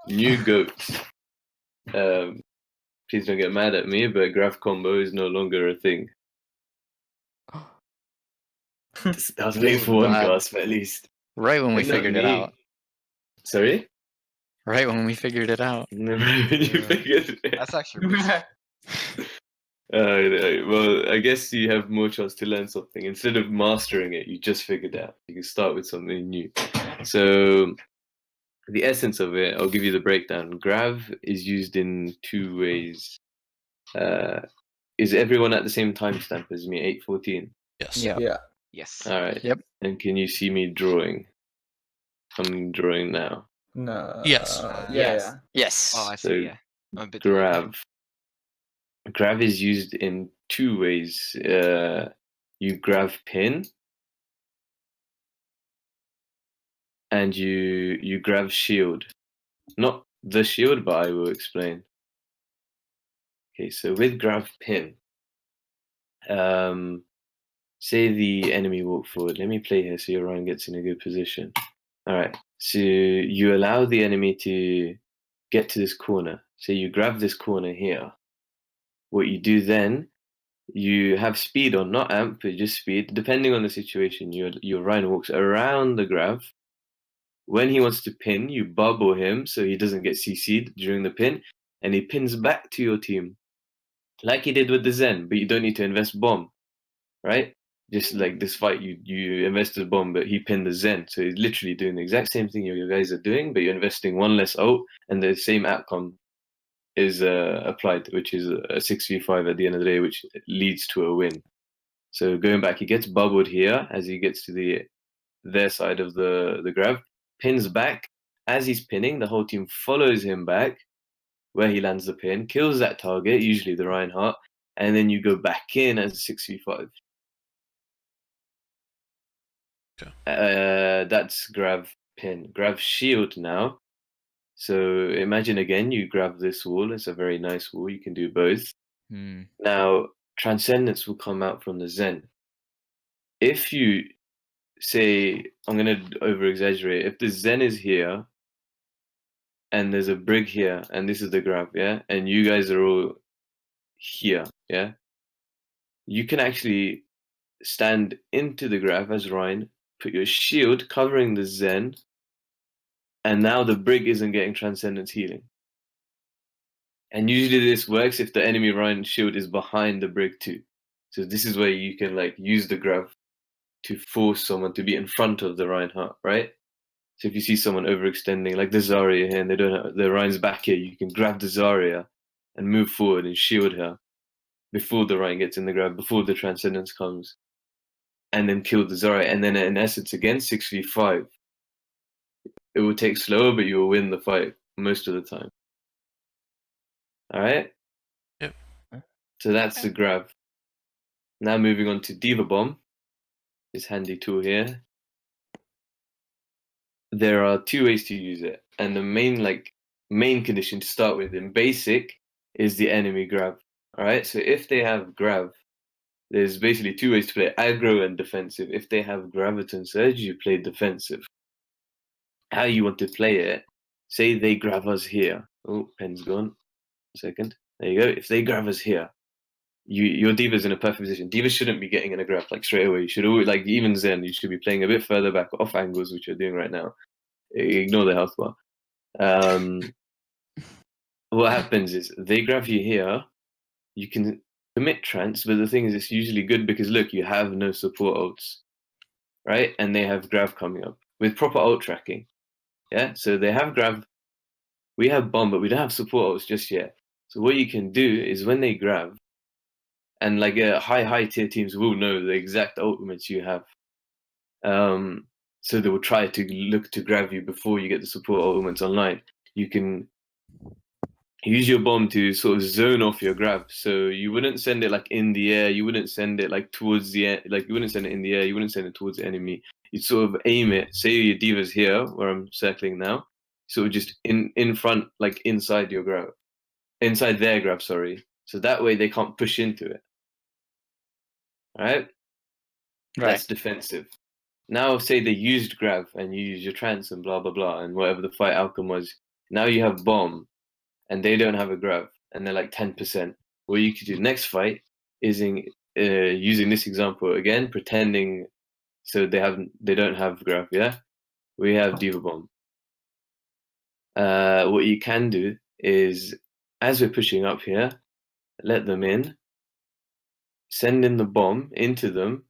new goats. Please don't get mad at me, but grav combo is no longer a thing. That was late for one gasp, at least. Right when we But not figured it me. out. Sorry? Right when we figured it out. You figured it. That's actually recent. Well, I guess you have more chance to learn something. Instead of mastering it, you just figured it out. You can start with something new. So, the essence of it, I'll give you the breakdown. Grav is used in two ways. Is everyone at the same timestamp as me, 8:14? Yes. Yeah. Yes. All right. Yep. And can you see me drawing? I'm drawing now. No. Yes. Yeah. Yes. Oh, I So, see. Yeah. I'm a bit Grav. Grav is used in two ways. You grav pin, and you grav shield. Not the shield, but I will explain. Okay, so with grav pin, say the enemy walk forward. Let me play here so Orion gets in a good position. All right, so you allow the enemy to get to this corner. So you grab this corner here. What you do then, you have speed on, not amp, but just speed. Depending on the situation, your Orion walks around the grav. When he wants to pin, you bubble him so he doesn't get CC'd during the pin, and he pins back to your team. Like he did with the Zen, but you don't need to invest bomb, right? Just like this fight, you invested a bomb, but he pinned the Zen. So he's literally doing the exact same thing you guys are doing, but you're investing one less ult, and the same outcome is applied, which is a 6v5 at the end of the day, which leads to a win. So going back, he gets bubbled here as he gets to their side of the grav, pins back. As he's pinning, the whole team follows him back where he lands the pin, kills that target, usually the Reinhardt, and then you go back in as a 6v5. Okay. That's grav pin. Grav shield now. So imagine again, you grab this wall. It's a very nice wall. You can do both. Now, Transcendence will come out from the Zen. If you say, I'm going to over exaggerate, if the Zen is here and there's a brig here and this is the grav, yeah, and you guys are all here, yeah, you can actually stand into the grav as Ryan, put your shield covering the Zen, and now the brig isn't getting Transcendence healing. And usually this works if the enemy Ryan shield is behind the brig too. So this is where you can like use the grav to force someone to be in front of the Reinhardt, right? So if you see someone overextending, like the Zarya here, and they don't have, the Ryan's back here, you can grab the Zarya and move forward and shield her before the Ryan gets in the grab, before the Transcendence comes, and then kill the Zarya. And then in essence, again, 6v5. It will take slower, but you will win the fight most of the time. All right? Yep. So that's the grav. Now moving on to Diva Bomb. This handy tool here. There are two ways to use it, and the main condition to start with in basic is the enemy grav. All right, so if they have grav, there's basically two ways to play: aggro and defensive. If they have graviton surge, you play defensive. How you want to play it? Say they grab us here. Oh, pen's gone. A second. There you go. If they grab us here, your Diva's in a perfect position. Diva shouldn't be getting in a grab like straight away. You should always, like even Zen, you should be playing a bit further back off angles, which you're doing right now. Ignore the health bar. What happens is they grab you here. You can commit trance, but the thing is, it's usually good because look, you have no support ults, right? And they have grav coming up with proper ult tracking. Yeah, so they have grav. We have bomb, but we don't have support ults just yet. So what you can do is when they grab, and like high tier teams will know the exact ultimates you have. So they will try to look to grab you before you get the support ultimates online. You can use your bomb to sort of zone off your grab. So you wouldn't send it like in the air. You wouldn't send it like towards the end. Like you wouldn't send it in the air. You wouldn't send it towards the enemy. You'd sort of aim it. Say your Diva's here, where I'm circling now. So just in front, like inside your grab, inside their grab. Sorry. So that way they can't push into it. All right. That's defensive. Now, say they used grav and you use your trance and blah blah blah, and whatever the fight outcome was, Now you have bomb, and they don't have a grav, and they're like 10%. What you could do next fight is using this example again, pretending so they don't have grav. Yeah, we have diva bomb. What you can do is, as we're pushing up here, let them in, send in the bomb into them,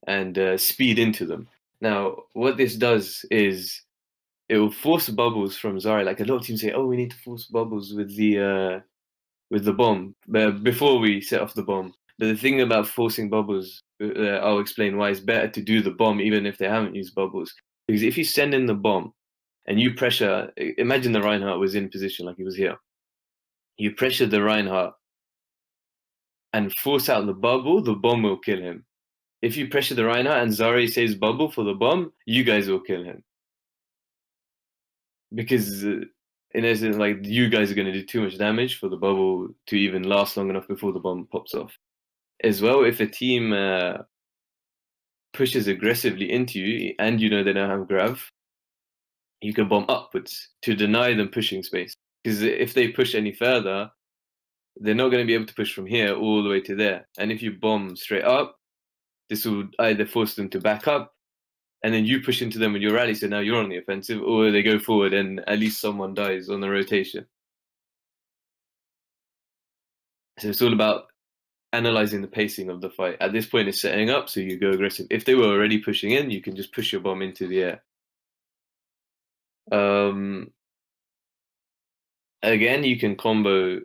and speed into them. Now, what this does is it will force bubbles from Zarya. Like a lot of teams say, "Oh, we need to force bubbles with the bomb before we set off the bomb." But the thing about forcing bubbles, I'll explain why it's better to do the bomb even if they haven't used bubbles. Because if you send in the bomb and you pressure, imagine the Reinhardt was in position like he was here. You pressure the Reinhardt and force out the bubble, the bomb will kill him. If you pressure the Reinhardt and Zarya says bubble for the bomb, you guys will kill him. Because in essence, like you guys are going to do too much damage for the bubble to even last long enough before the bomb pops off. As well, if a team pushes aggressively into you and you know they don't have grav, you can bomb upwards to deny them pushing space. Because if they push any further, they're not going to be able to push from here all the way to there. And if you bomb straight up, this will either force them to back up, and then you push into them with your rally, so now you're on the offensive, or they go forward and at least someone dies on the rotation. So it's all about analyzing the pacing of the fight. At this point, it's setting up, so you go aggressive. If they were already pushing in, you can just push your bomb into the air. Again, you can combo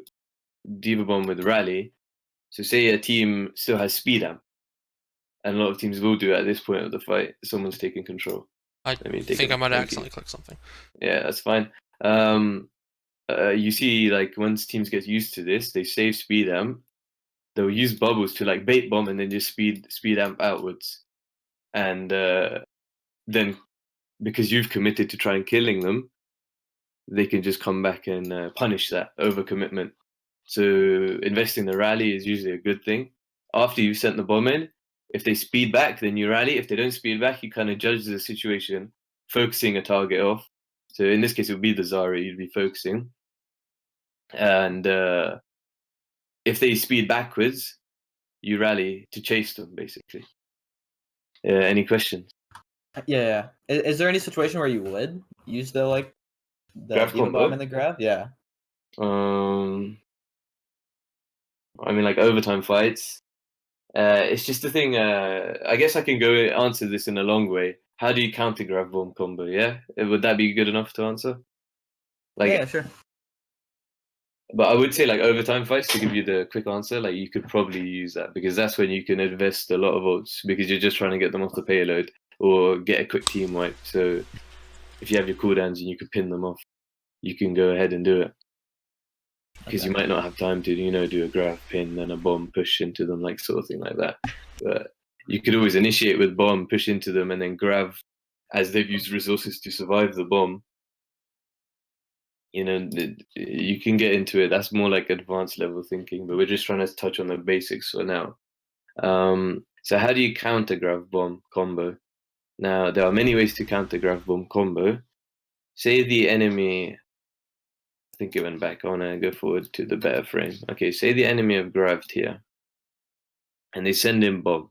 Diva Bomb with Rally. So say a team still has Speed Amp, and a lot of teams will do it at this point of the fight. Someone's taking control. I think I might accidentally click something. Yeah, that's fine. You see, like once teams get used to this, they save Speed Amp. They'll use bubbles to like bait bomb and then just speed amp outwards, and then because you've committed to try and killing them, they can just come back and punish that overcommitment. So investing the rally is usually a good thing. After you've sent the bomb in, if they speed back, then you rally. If they don't speed back, you kind of judge the situation, focusing a target off. So in this case, it would be the Zarya you'd be focusing. And if they speed backwards, you rally to chase them, basically. Any questions? Yeah. Is there any situation where you would use the Grav Diva combo? Bomb and the Grav? Yeah. I mean, like overtime fights. It's just the thing. I guess I can go answer this in a long way. How do you counter Grav Bomb combo? Yeah, would that be good enough to answer? Like, yeah, sure. But I would say like overtime fights, to give you the quick answer, like you could probably use that because that's when you can invest a lot of votes because you're just trying to get them off the payload or get a quick team wipe. So if you have your cooldowns and you could pin them off, you can go ahead and do it. Because you might not have time to, do a grav pin and a bomb push into them, like sort of thing like that. But you could always initiate with bomb, push into them, and then grav as they've used resources to survive the bomb. You can get into it. That's more like advanced level thinking, but we're just trying to touch on the basics for now. So how do you counter grav bomb combo? Now, there are many ways to counter grav bomb combo. Say the enemy, I think it went back. I want to go forward to the better frame. Okay, say the enemy have graved here, and they send in bomb.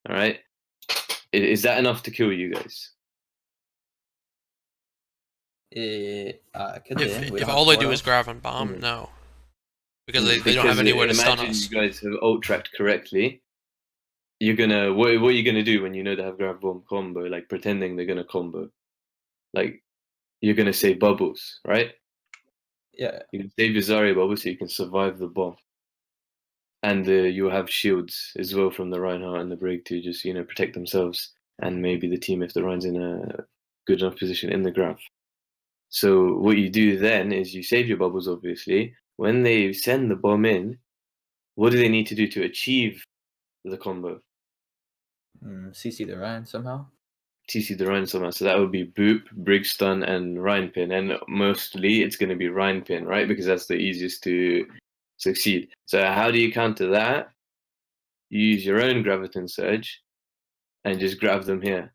All right, is that enough to kill you guys? If all they do is grav and bomb, no, because they don't have anywhere to stun us. Imagine you guys have ult tracked correctly. You're gonna what are you gonna do when you know they have grav bomb combo? Like pretending they're gonna combo. Like you're gonna save bubbles, right? Yeah. You can save your Zarya bubble so you can survive the bomb. And you'll have shields as well from the Reinhardt and the Brig to just, protect themselves and maybe the team if the Rein's in a good enough position in the grav. So what you do then is you save your bubbles, obviously. When they send the bomb in, what do they need to do to achieve the combo? CC the Rein somehow. CC the Rein somehow. So that would be Boop, Brig Stun, and Rein Pin. And mostly it's going to be Rein Pin, right? Because that's the easiest to succeed. So how do you counter that? You use your own Graviton Surge and just grab them here.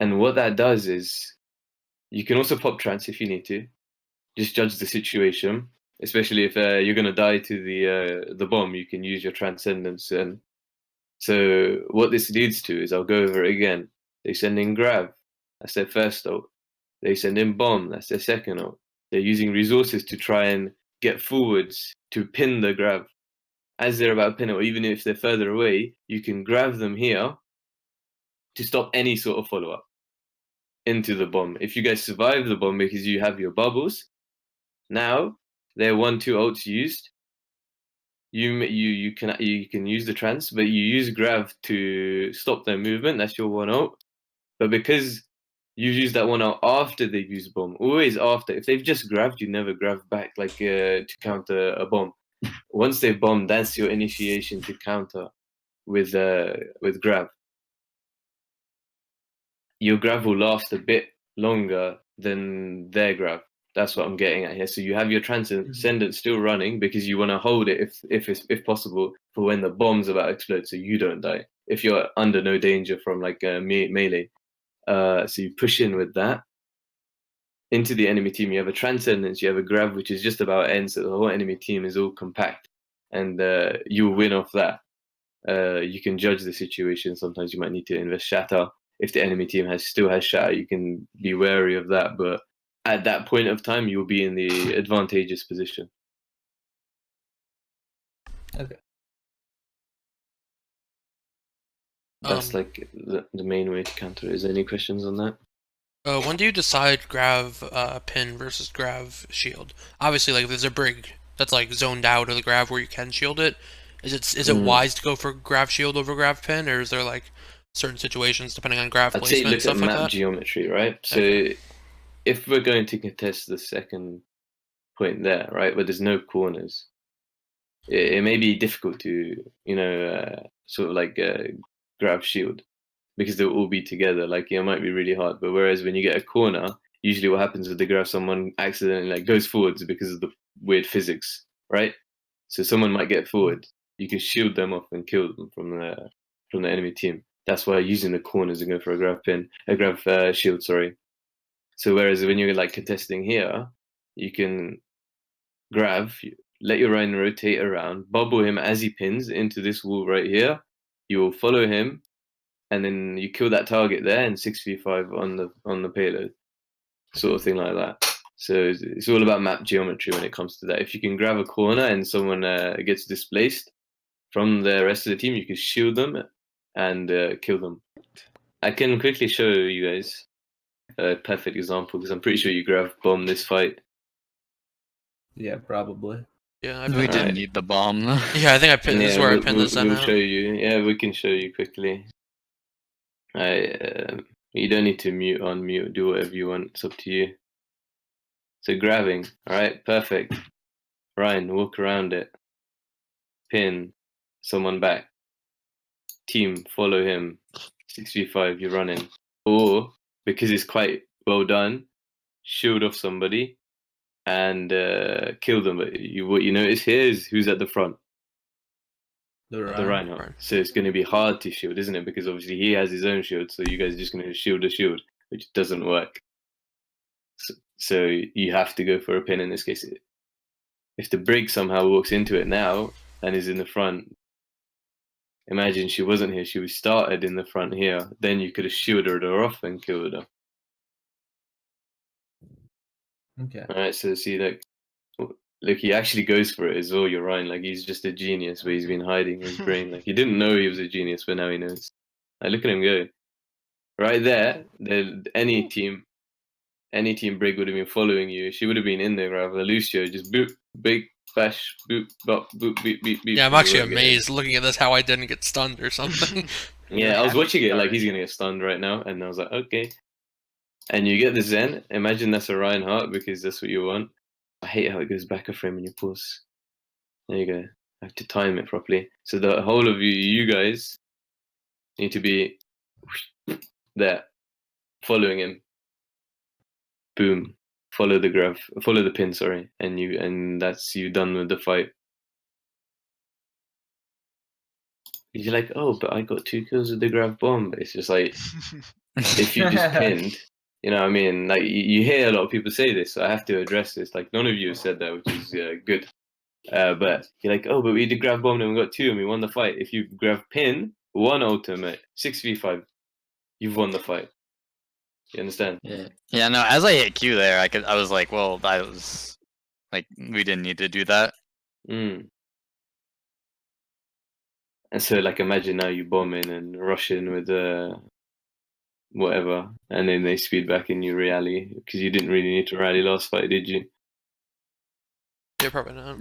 And what that does is You can also pop trance if you need to. Just judge the situation, especially if you're gonna die to the bomb. You can use your transcendence. And so what this leads to is, I'll go over it again. They send in grav. That's their first ult. They send in bomb. That's their second ult. They're using resources to try and get forwards to pin the grav. As they're about to pin it, or even if they're further away, you can grab them here to stop any sort of follow-up into the bomb. If you guys survive the bomb because you have your bubbles, now they're 1-2 ults used. You can use the trance, but you use grav to stop their movement. That's your one ult. But because you use that one ult after they've used bomb, always after. If they've just grabbed, you never grab back like to counter a bomb. Once they've bombed, that's your initiation to counter with grav. Your grav will last a bit longer than their grav. That's what I'm getting at here. So you have your transcendent still running because you want to hold it if possible for when the bomb's about to explode, so you don't die. If you're under no danger from like melee, so you push in with that into the enemy team. You have a transcendence, you have a grav, which is just about end, so the whole enemy team is all compact, and you win off that. You can judge the situation. Sometimes you might need to invest shatter. If the enemy team still has shatter, you can be wary of that. But at that point of time, you'll be in the advantageous position. Okay. That's like the main way to counter it. Is there any questions on that? When do you decide grav pin versus grav shield? Obviously, like if there's a brig that's like zoned out of the grav where you can shield it, is it wise to go for grav shield over grav pin, or is there like certain situations depending on grav I'd say placement and look at stuff like map that? geometry, right? So Okay. if we're going to contest the second point there, right, where there's no corners, it may be difficult to, sort of like grab shield because they'll all be together. Like, it might be really hard. But whereas when you get a corner, usually what happens with the grab, someone accidentally like goes forwards because of the weird physics, right? So someone might get forward. You can shield them off and kill them from the enemy team. That's why using the corners and go for a grav shield, sorry. So whereas when you're like contesting here, you can grav, let your Rhino rotate around, bubble him as he pins into this wall right here. You will follow him, and then you kill that target there, and 6v5 on the payload, sort of thing like that. So it's all about map geometry when it comes to that. If you can grab a corner and someone gets displaced from the rest of the team, you can shield them and kill them. I can quickly show you guys a perfect example because I'm pretty sure you grav bomb this fight. Yeah, probably. Yeah, We didn't need the bomb though. Yeah, I think I pinned. This is where I pinned we'll, this in. We'll show you. Yeah, we can show you quickly. You don't need to mute, unmute, do whatever you want. It's up to you. So grabbing, all right, perfect. Ryan, walk around it. Pin someone back. Team, follow him. 6v5, you're running. Or, because it's quite well done, shield off somebody and kill them. But what you notice here is who's at the front. The Reinhardt. So it's going to be hard to shield, isn't it? Because obviously he has his own shield, so you guys are just going to shield a shield, which doesn't work. So you have to go for a pin in this case. If the brig somehow walks into it now and is in the front, imagine she wasn't here, she was started in the front here, then you could have shielded her off and killed her. Okay. Alright, so see, look, he actually goes for it as well, you're right. Like, he's just a genius, but he's been hiding his brain. Like, he didn't know he was a genius, but now he knows. Like, look at him go. Right there, any team brig would have been following you. She would have been in there, rather. Lucio, just boop, big, bash, boop, bop, boop, beep, beep, beep. Yeah, I'm actually amazed looking at this how I didn't get stunned or something. Yeah, I was watching it like he's gonna get stunned right now, and I was like, okay. And you get the Zen. Imagine that's a Reinhardt because that's what you want. I hate how it goes back a frame when you pause. There you go. I have to time it properly. So the whole of you guys need to be there, following him. Boom. Follow the pin, sorry, and that's you done with the fight. You're like, oh, but I got 2 kills with the grav bomb. But it's just like, if you just pinned, You know what I mean? Like you hear a lot of people say this, so I have to address this. Like none of you have said that, which is good. But you're like, oh, but we did grav bomb and we got 2 and we won the fight. If you grav pin, 1 ultimate, 6v5, you've won the fight. You understand? Yeah. Yeah. No. As I hit Q there, I was like, well, I was like, we didn't need to do that. Mm. And so, like, imagine now you bomb in and rush in with whatever, and then they speed back and you rally because you didn't really need to rally last fight, did you? Yeah, probably not.